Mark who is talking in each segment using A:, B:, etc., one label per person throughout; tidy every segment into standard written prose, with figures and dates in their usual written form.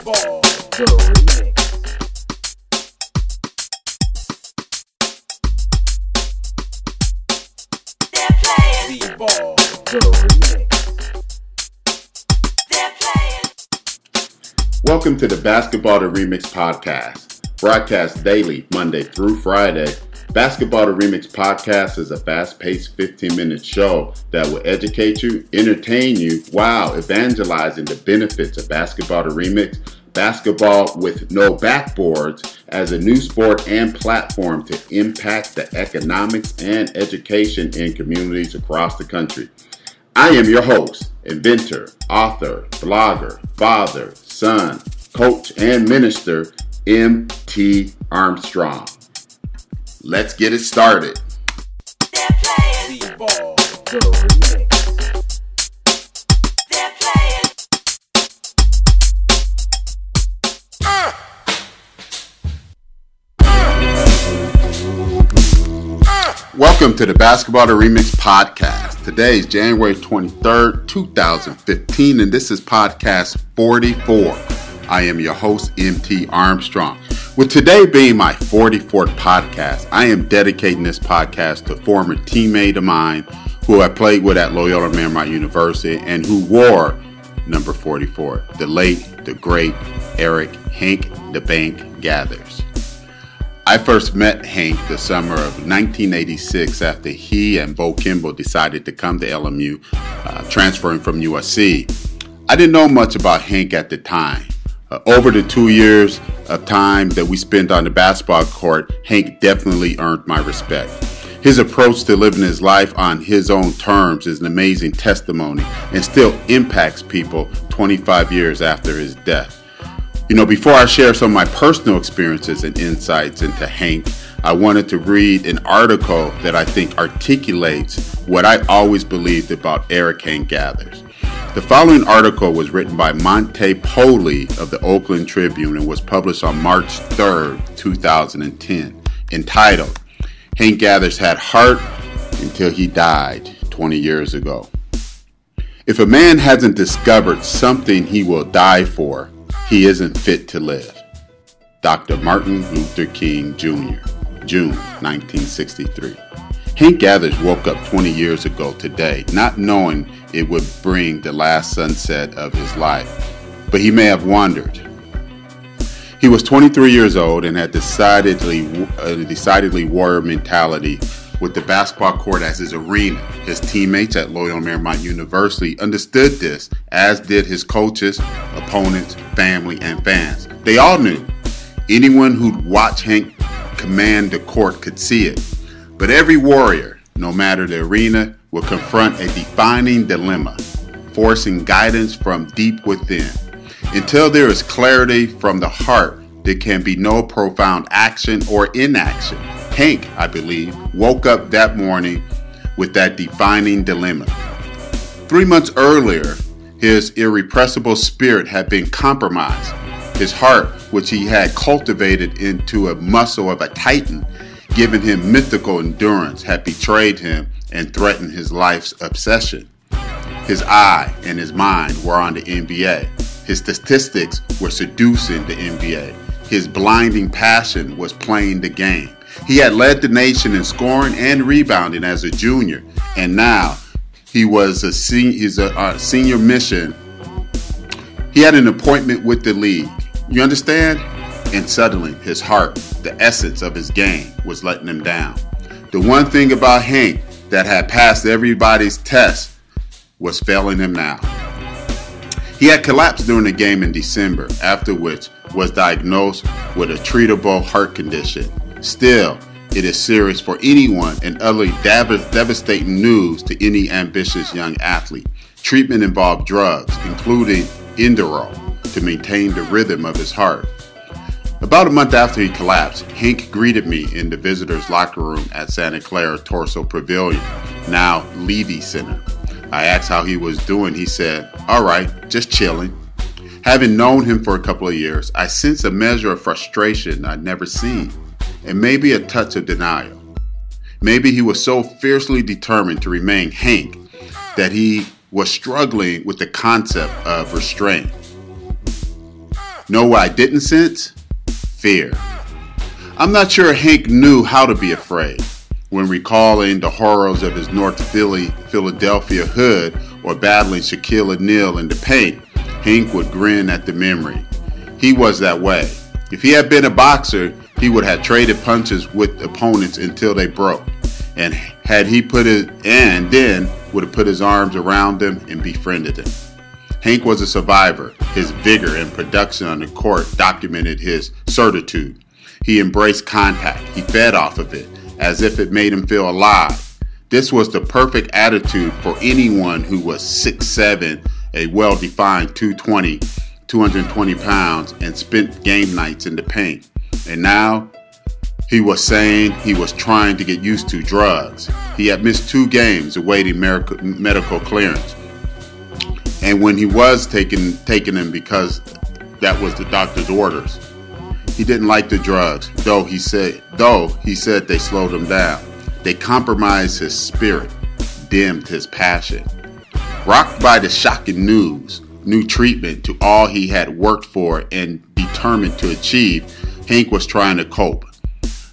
A: Ball, the remix.
B: They're playing.
A: Ball, the remix.
B: They're playing.
C: Welcome to the Basketball the Remix podcast, broadcast daily, Monday through Friday. Basketball the Remix podcast is a fast-paced 15-minute show that will educate you, entertain you, while evangelizing the benefits of Basketball the Remix, basketball with no backboards, as a new sport and platform to impact the economics and education in communities across the country. I am your host, inventor, author, blogger, father, son, coach, and minister, M.T. Armstrong. Let's get it started.
B: They're playing.
A: Ball, the remix.
B: They're playing.
C: Welcome to the Basketball the Remix podcast. Today is January 23rd, 2015, and this is podcast 44. I am your host, M.T. Armstrong. With today being my 44th podcast, I am dedicating this podcast to a former teammate of mine who I played with at Loyola Marymount University and who wore number 44, the late, the great Eric Hank the Bank Gathers. I first met Hank the summer of 1986 after he and Bo Kimball decided to come to LMU, transferring from USC. I didn't know much about Hank at the time. Over the 2 years of time that we spent on the basketball court, Hank definitely earned my respect. His approach to living his life on his own terms is an amazing testimony and still impacts people 25 years after his death. You know, before I share some of my personal experiences and insights into Hank, I wanted to read an article that I think articulates what I always believed about Eric Hank Gathers. The following article was written by Monte Poli of the Oakland Tribune and was published on March 3rd, 2010, entitled, Hank Gathers Had Heart Until He Died 20 Years Ago. If a man hasn't discovered something he will die for, he isn't fit to live. Dr. Martin Luther King Jr., June 1963. Hank Gathers woke up 20 years ago today, not knowing it would bring the last sunset of his life, but he may have wondered. He was 23 years old and had decidedly warrior mentality with the basketball court as his arena. His teammates at Loyola Marymount University understood this, as did his coaches, opponents, family, and fans. They all knew. Anyone who'd watch Hank command the court could see it. But every warrior, no matter the arena, will confront a defining dilemma, forcing guidance from deep within. Until there is clarity from the heart, there can be no profound action or inaction. Hank, I believe, woke up that morning with that defining dilemma. 3 months earlier, his irrepressible spirit had been compromised. His heart, which he had cultivated into a muscle of a titan, giving him mythical endurance, had betrayed him and threatened his life's obsession. His eye and his mind were on the NBA. His statistics were seducing the NBA. His blinding passion was playing the game. He had led the nation in scoring and rebounding as a junior, and now he was a senior mission. He had an appointment with the league. You understand? And suddenly, his heart, the essence of his game, was letting him down. The one thing about Hank that had passed everybody's test was failing him now. He had collapsed during the game in December, after which was diagnosed with a treatable heart condition. Still, it is serious for anyone and utterly devastating news to any ambitious young athlete. Treatment involved drugs, including Inderal, to maintain the rhythm of his heart. About a month after he collapsed, Hank greeted me in the visitors' locker room at Santa Clara Torso Pavilion, now Levy Center. I asked how he was doing. He said, "All right, just chilling." Having known him for a couple of years, I sensed a measure of frustration I'd never seen, and maybe a touch of denial. Maybe he was so fiercely determined to remain Hank that he was struggling with the concept of restraint. Know what I didn't sense? Fear. I'm not sure Hank knew how to be afraid. When recalling the horrors of his North Philadelphia hood or battling Shaquille O'Neal in the paint, Hank would grin at the memory. He was that way. If he had been a boxer, he would have traded punches with opponents until they broke, and then would have put his arms around them and befriended them. Hank was a survivor. His vigor and production on the court documented his certitude. He embraced contact. He fed off of it, as if it made him feel alive. This was the perfect attitude for anyone who was 6'7", a well-defined 220 pounds, and spent game nights in the paint. And now, he was saying he was trying to get used to drugs. He had missed 2 games awaiting medical clearance. And when he was taking them because that was the doctor's orders. He didn't like the drugs, though he said they slowed him down. They compromised his spirit, dimmed his passion. Rocked by the shocking news, new treatment to all he had worked for and determined to achieve, Hank was trying to cope.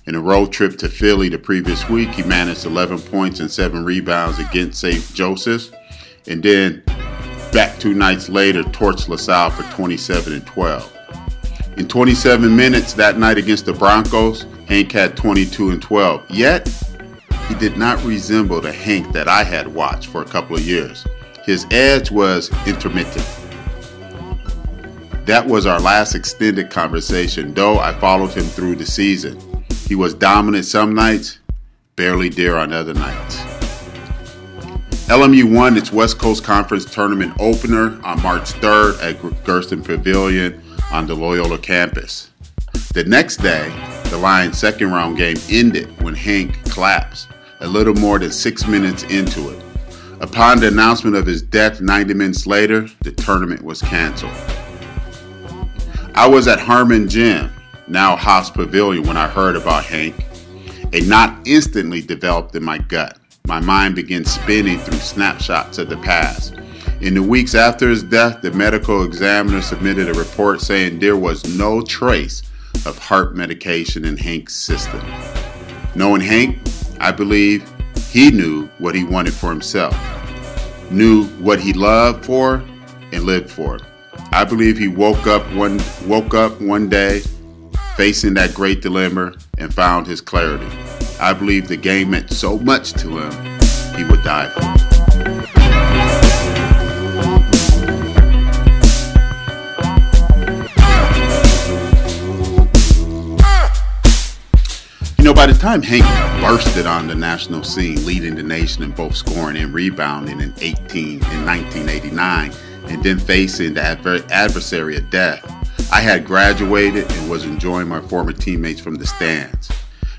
C: In a road trip to Philly the previous week, he managed 11 points and 7 rebounds against St. Joseph's, and then back 2 nights later torched LaSalle for 27 and 12. In 27 minutes that night against the Broncos, Hank had 22 and 12. Yet, he did not resemble the Hank that I had watched for a couple of years. His edge was intermittent. That was our last extended conversation, though I followed him through the season. He was dominant some nights, barely there on other nights. LMU won its West Coast Conference Tournament opener on March 3rd at Gersten Pavilion on the Loyola campus. The next day, the Lions' second round game ended when Hank collapsed a little more than 6 minutes into it. Upon the announcement of his death 90 minutes later, the tournament was canceled. I was at Harmon Gym, now Haas Pavilion, when I heard about Hank. A knot instantly developed in my gut. My mind began spinning through snapshots of the past. In the weeks after his death, the medical examiner submitted a report saying there was no trace of heart medication in Hank's system. Knowing Hank, I believe he knew what he wanted for himself, knew what he loved for and lived for. I believe he woke up one day facing that great dilemma and found his clarity. I believe the game meant so much to him, he would die for it. By the time Hank bursted on the national scene, leading the nation in both scoring and rebounding in 1989, and then facing the adversary of death, I had graduated and was enjoying my former teammates from the stands.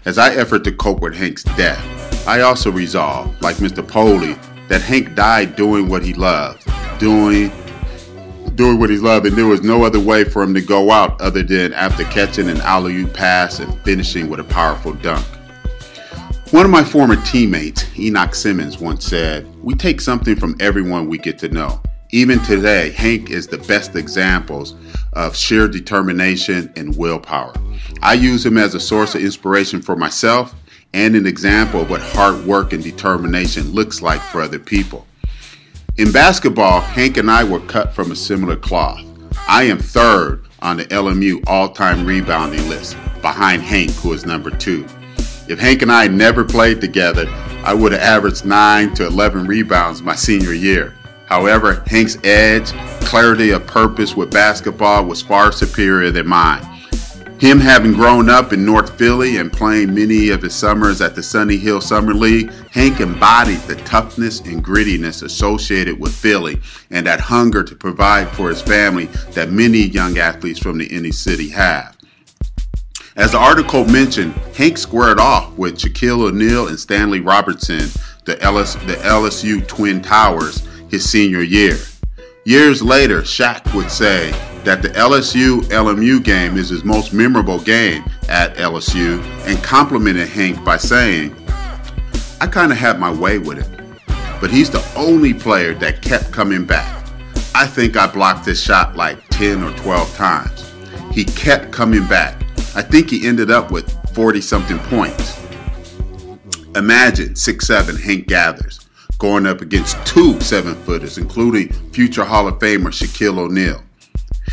C: As I effort to cope with Hank's death, I also resolved, like Mr. Poley, that Hank died doing what he loved, doing what he loved, and there was no other way for him to go out other than after catching an alley-oop pass and finishing with a powerful dunk. One of my former teammates, Enoch Simmons, once said, "We take something from everyone we get to know." Even today, Hank is the best examples of sheer determination and willpower. I use him as a source of inspiration for myself and an example of what hard work and determination looks like for other people. In basketball, Hank and I were cut from a similar cloth. I am third on the LMU all-time rebounding list, behind Hank, who is number 2. If Hank and I never played together, I would have averaged 9 to 11 rebounds my senior year. However, Hank's edge, clarity of purpose with basketball was far superior than mine. Him having grown up in North Philly and playing many of his summers at the Sunny Hill Summer League, Hank embodied the toughness and grittiness associated with Philly and that hunger to provide for his family that many young athletes from the inner city have. As the article mentioned, Hank squared off with Shaquille O'Neal and Stanley Robertson, the LSU Twin Towers, his senior year. Years later, Shaq would say that the LSU-LMU game is his most memorable game at LSU and complimented Hank by saying, "I kind of had my way with him, but he's the only player that kept coming back. I think I blocked his shot like 10 or 12 times. he kept coming back. I think he ended up with 40-something points. Imagine 6'7" Hank Gathers going up against two 7-footers, including future Hall of Famer Shaquille O'Neal.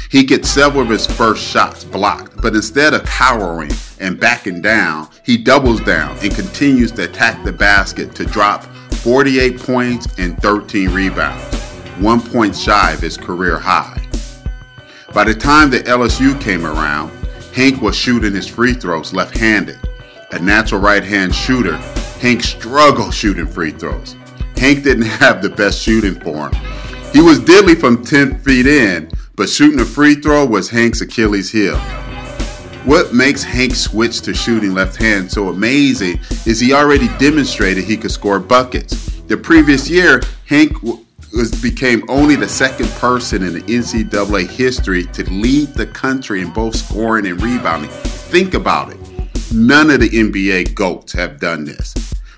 C: He gets several of his first shots blocked, but instead of cowering and backing down, he doubles down and continues to attack the basket to drop 48 points and 13 rebounds, 1 point shy of his career high. By the time that LSU came around, Hank was shooting his free throws left-handed. A natural right-hand shooter, Hank struggled shooting free throws. Hank didn't have the best shooting form. He was deadly from 10 feet in, but shooting a free throw was Hank's Achilles heel. What makes Hank switch to shooting left-hand so amazing is he already demonstrated he could score buckets. The previous year, Hank became only the second person in the NCAA history to lead the country in both scoring and rebounding. Think about it. None of the NBA GOATs have done this.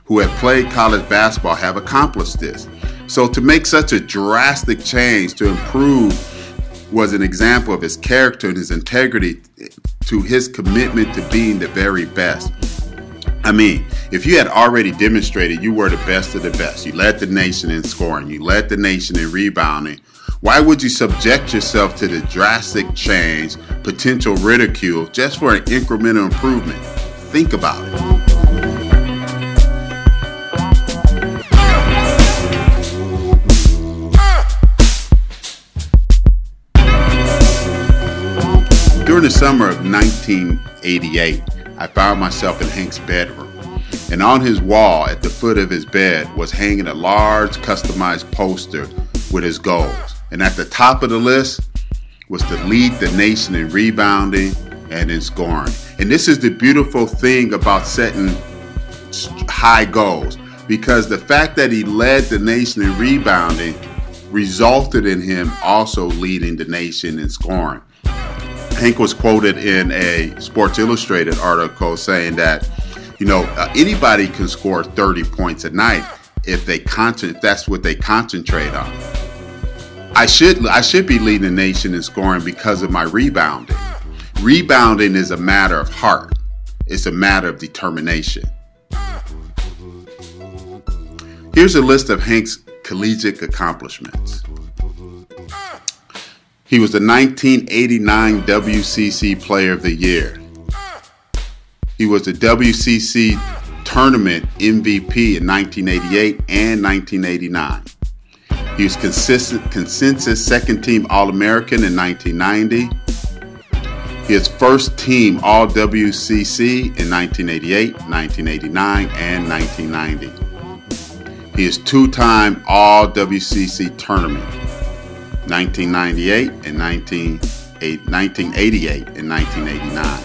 C: Who have played college basketball have accomplished this. So to make such a drastic change to improve was an example of his character and his integrity to his commitment to being the very best. I mean, if you had already demonstrated you were the best of the best, you led the nation in scoring, you led the nation in rebounding, why would you subject yourself to the drastic change, potential ridicule, just for an incremental improvement? Think about it. During the summer of 1988, I found myself in Hank's bedroom, and on his wall at the foot of his bed was hanging a large customized poster with his goals. And at the top of the list was to lead the nation in rebounding and in scoring. And this is the beautiful thing about setting high goals, because the fact that he led the nation in rebounding resulted in him also leading the nation in scoring. Hank was quoted in a Sports Illustrated article saying that, anybody can score 30 points a night if that's what they concentrate on. I should be leading the nation in scoring because of my rebounding. Rebounding is a matter of heart. It's a matter of determination. Here's a list of Hank's collegiate accomplishments. He was the 1989 WCC Player of the Year. He was the WCC Tournament MVP in 1988 and 1989. He was consensus second team All-American in 1990. He was first team All-WCC in 1988, 1989, and 1990. He is two-time All-WCC Tournament. 1998 and 1988 and 1989.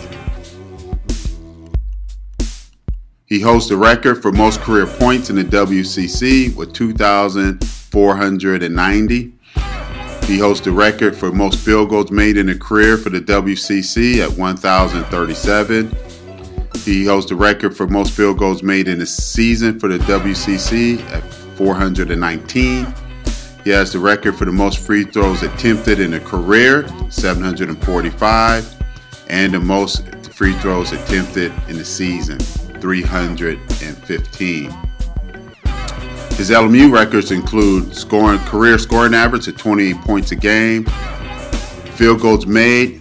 C: He holds the record for most career points in the WCC with 2,490. He holds the record for most field goals made in a career for the WCC at 1,037. He holds the record for most field goals made in a season for the WCC at 419. He has the record for the most free throws attempted in a career, 745, and the most free throws attempted in the season, 315. His LMU records include career scoring average of 28 points a game, field goals made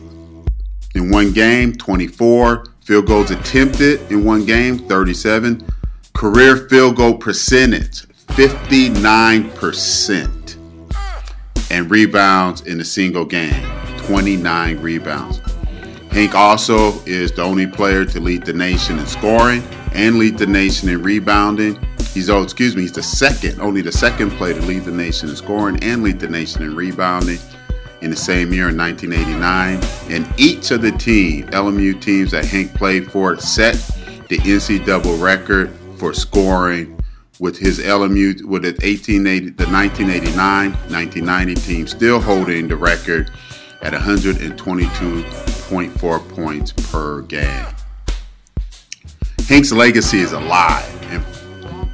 C: in one game, 24, field goals attempted in one game, 37, career field goal percentage, 59%. And rebounds in a single game, 29 rebounds. Hank also is the only player to lead the nation in scoring and lead the nation in rebounding. He's only the second player to lead the nation in scoring and lead the nation in rebounding in the same year in 1989. And each of the LMU teams that Hank played for set the NCAA record for scoring, with his LMU, with the 1989-1990 team still holding the record at 122.4 points per game. Hank's legacy is alive, and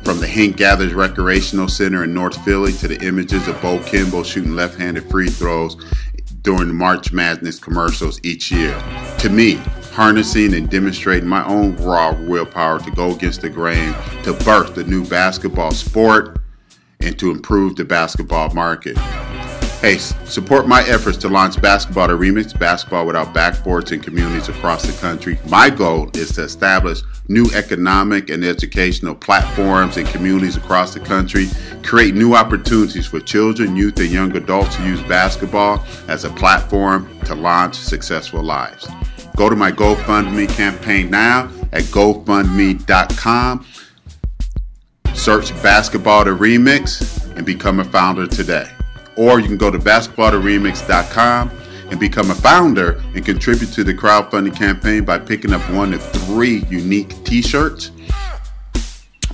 C: from the Hank Gathers Recreational Center in North Philly to the images of Bo Kimble shooting left-handed free throws during the March Madness commercials each year. To me, harnessing and demonstrating my own raw willpower to go against the grain, to birth the new basketball sport, and to improve the basketball market. Hey, support my efforts to launch Basketball the Remix, basketball without backboards in communities across the country. My goal is to establish new economic and educational platforms in communities across the country, create new opportunities for children, youth, and young adults to use basketball as a platform to launch successful lives. Go to my GoFundMe campaign now at GoFundMe.com. Search Basketball the Remix and become a founder today. Or you can go to BasketballTheRemix.com and become a founder and contribute to the crowdfunding campaign by picking up one of 3 unique t-shirts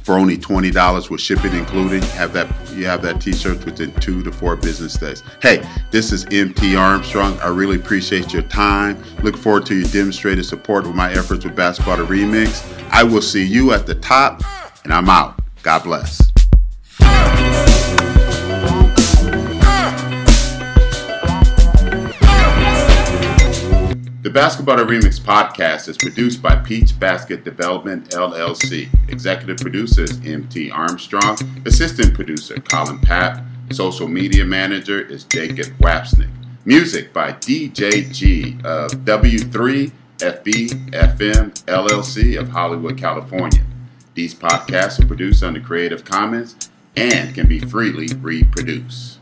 C: for only $20 with shipping included. You have that t-shirt within 2 to 4 business days. Hey, this is MT Armstrong. I really appreciate your time. Look forward to your demonstrated support with my efforts with Basketball the Remix. I will see you at the top, and I'm out. God bless. The Basketball the Remix podcast is produced by Peach Basket Development, LLC. Executive producer is M.T. Armstrong. Assistant producer, Colin Papp. Social media manager is Jacob Wapsnick. Music by DJ G of W3FB-FM, LLC of Hollywood, California. These podcasts are produced under Creative Commons and can be freely reproduced.